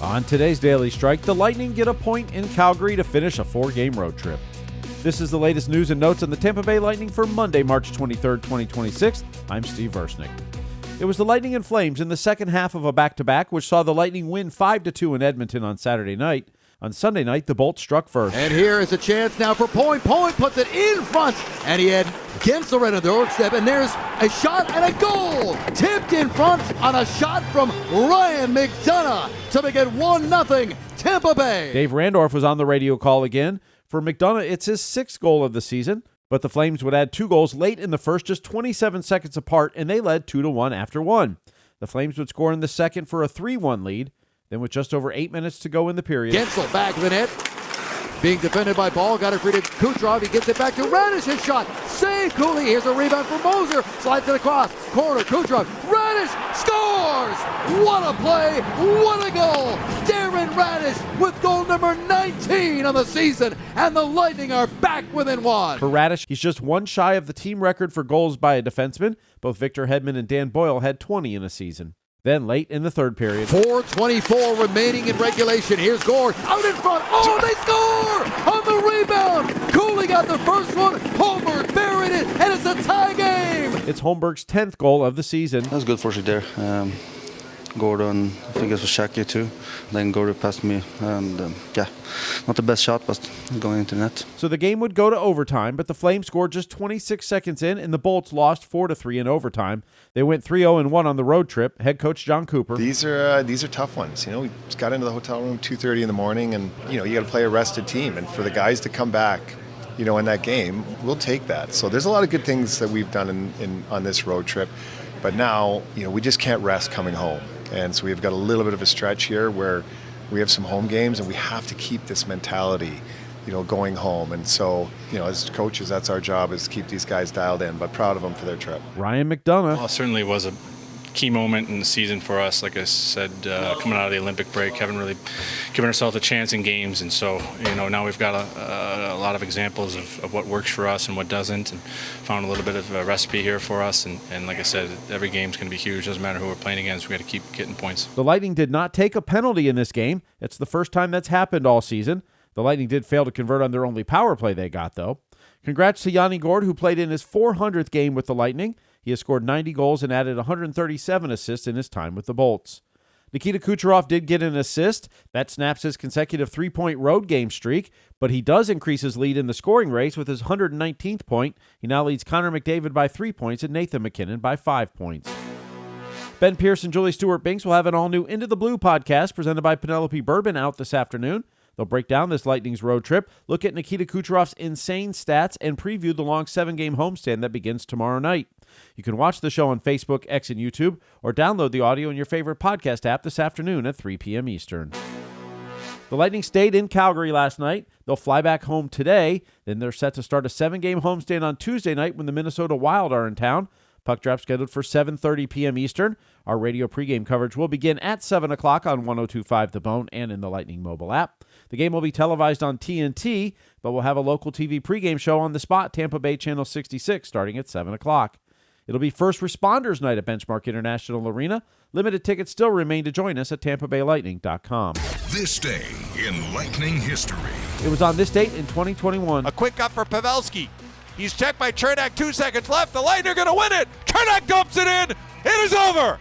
On today's Daily Strike, the Lightning get a point in Calgary to finish a 4-game road trip. This is the latest news and notes on the Tampa Bay Lightning for Monday, March 23rd, 2026. I'm Steve Versnick. It was the Lightning and Flames in the second half of a back-to-back, which saw the Lightning win 5-2 in Edmonton on Saturday night. On Sunday night, the Bolts struck first. And here is a chance now for Point. Point puts it in front, and he had Gensel right on the doorstep, and there's a shot and a goal! Tipped in front on a shot from Ryan McDonagh to make it 1-0 Tampa Bay. Dave Randorf was on the radio call again. For McDonagh, it's his 6th goal of the season, but the Flames would add 2 goals late in the first, just 27 seconds apart, and they led 2-1 after 1. The Flames would score in the second for a 3-1 lead. Then with just over 8 minutes to go in the period. Gensel back of the net. Being defended by Ball. Got it free to Kucherov. He gets it back to Raddysh. His shot. Save Cooley. Here's a rebound for Moser. Slides it across. Corner. Kucherov. Raddysh scores! What a play. What a goal. Darren Raddysh with goal number 19 on the season. And the Lightning are back within 1. For Raddysh, he's just 1 shy of the team record for goals by a defenseman. Both Victor Hedman and Dan Boyle had 20 in a season. Then late in the third period. 4:24 remaining in regulation. Here's Gord out in front. Oh, they score on the rebound. Cooley got the first one. Holmberg buried it, and it's a tie game. It's Holmberg's 10th goal of the season. That was good for you there. Gordon, I think it was shaky too. Then Gordon passed me, and not the best shot, but going into the net. So the game would go to overtime, but the Flames scored just 26 seconds in, and the Bolts lost 4-3 in overtime. They went 3-0-1 on the road trip. Head coach John Cooper. These are tough ones. You know, we just got into the hotel room 2:30 in the morning, and you got to play a rested team, and for the guys to come back, in that game, we'll take that. So there's a lot of good things that we've done on this road trip, but now we just can't rest coming home. And so we've got a little bit of a stretch here where we have some home games, and we have to keep this mentality, going home. And so, as coaches, that's our job, is to keep these guys dialed in, but proud of them for their trip. Ryan McDonagh. Well, it certainly was a key moment in the season for us. Like I said, coming out of the Olympic break, haven't really given ourselves a chance in games. And so, now we've got a lot of examples of what works for us and what doesn't, and found a little bit of a recipe here for us. And like I said, every game's going to be huge. Doesn't matter who we're playing against. We got to keep getting points. The Lightning did not take a penalty in this game. It's the first time that's happened all season. The Lightning did fail to convert on their only power play they got, though. Congrats to Yanni Gourde, who played in his 400th game with the Lightning. He has scored 90 goals and added 137 assists in his time with the Bolts. Nikita Kucherov did get an assist. That snaps his consecutive 3-point road game streak, but he does increase his lead in the scoring race with his 119th point. He now leads Connor McDavid by 3 points and Nathan MacKinnon by 5 points. Ben Pierce and Julie Stewart-Binks will have an all-new Into the Blue podcast presented by Penelope Bourbon out this afternoon. They'll break down this Lightning's road trip, look at Nikita Kucherov's insane stats, and preview the long 7-game homestand that begins tomorrow night. You can watch the show on Facebook, X, and YouTube, or download the audio in your favorite podcast app this afternoon at 3 p.m. Eastern. The Lightning stayed in Calgary last night. They'll fly back home today. Then they're set to start a 7-game homestand on Tuesday night when the Minnesota Wild are in town. Puck drop scheduled for 7:30 p.m. Eastern. Our radio pregame coverage will begin at 7 o'clock on 102.5 The Bone and in the Lightning mobile app. The game will be televised on TNT, but we'll have a local TV pregame show on the spot, Tampa Bay Channel 66, starting at 7 o'clock. It'll be First Responders Night at Benchmark International Arena. Limited tickets still remain to join us at TampaBayLightning.com. This day in Lightning history. It was on this date in 2021. A quick up for Pavelski. He's checked by Chernak, 2 seconds left. The Lightning are going to win it. Chernak dumps it in. It is over.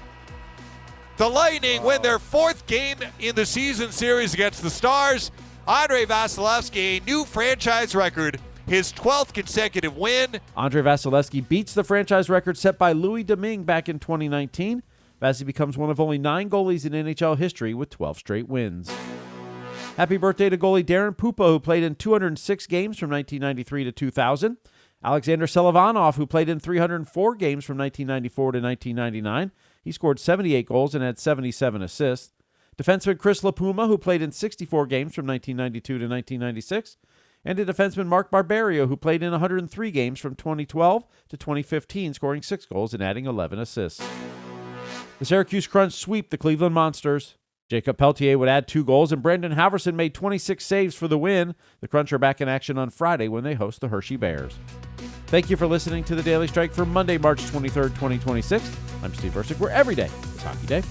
The Lightning win their 4th game in the season series against the Stars. Andrei Vasilevskiy, a new franchise record, his 12th consecutive win. Andrei Vasilevskiy beats the franchise record set by Louis Domingue back in 2019. Vasi becomes one of only 9 goalies in NHL history with 12 straight wins. Happy birthday to goalie Darren, who played in 206 games from 1993 to 2000. Alexander Selivanov, who played in 304 games from 1994 to 1999. He scored 78 goals and had 77 assists. Defenseman Chris LaPuma, who played in 64 games from 1992 to 1996. And a defenseman Mark Barberio, who played in 103 games from 2012 to 2015, scoring 6 goals and adding 11 assists. The Syracuse Crunch sweep the Cleveland Monsters. Jacob Peltier would add 2 goals, and Brendan Halverson made 26 saves for the win. The Crunch are back in action on Friday when they host the Hershey Bears. Thank you for listening to The Daily Strike for Monday, March 23rd, 2026. I'm Steve Versnick, where every day is Hockey Day.